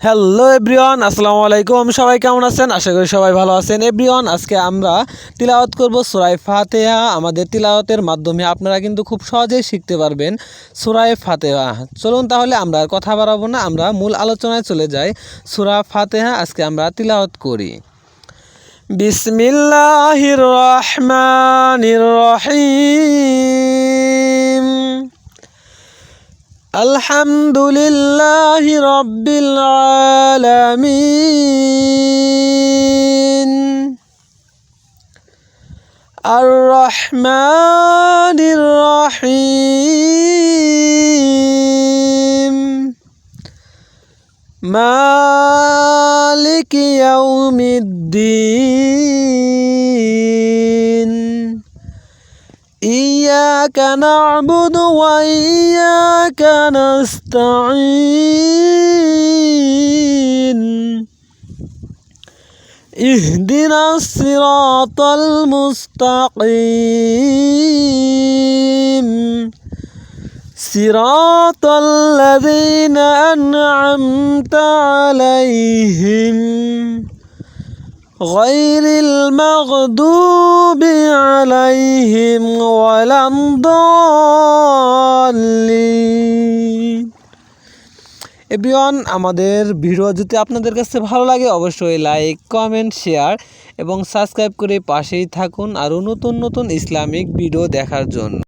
Hello everyone, আসসালামু আলাইকুম। সবাই কেমন আছেন? আশা করি সবাই ভালো আছেন। এভরিওয়ান, আজকে আমরা তিলাওয়াত করব সূরা ফাতিহা। আমাদের তিলাওয়াতের মাধ্যমে আপনারা কিন্তু খুব সহজেই শিখতে পারবেন সূরা ফাতিহা। চলুন তাহলে আমরা আর কথা বাড়াবো না, আমরা মূল আলোচনায় চলে যাই। সূরা ফাতিহা আজকে আমরা তিলাওয়াত করি। বিসমিল্লাহির রহমানির রহিম। আলহামদুলিল্লাহি রাব্বিল আলামিন আর রহমানির রহিম মালিকি ইয়াউমিদ্দিন ইয়্যাকা না'বুদু ওয়া ইয়্যাকা নাস্তাঈন ইহদিনাস সিরাতাল মুস্তাকিম সিরাতাল লাযীনা আন'আমতা আলাইহিম গায়রিল মাগদুবি আলাইহিম ওয়ালাদ-দাল্লিন। এভরিওয়ান, আমাদের ভিডিও যদি আপনাদের কাছে ভালো লাগে অবশ্যই লাইক, কমেন্ট, শেয়ার এবং সাবস্ক্রাইব করে পাশেই থাকুন আরও নতুন নতুন ইসলামিক ভিডিও দেখার জন্য।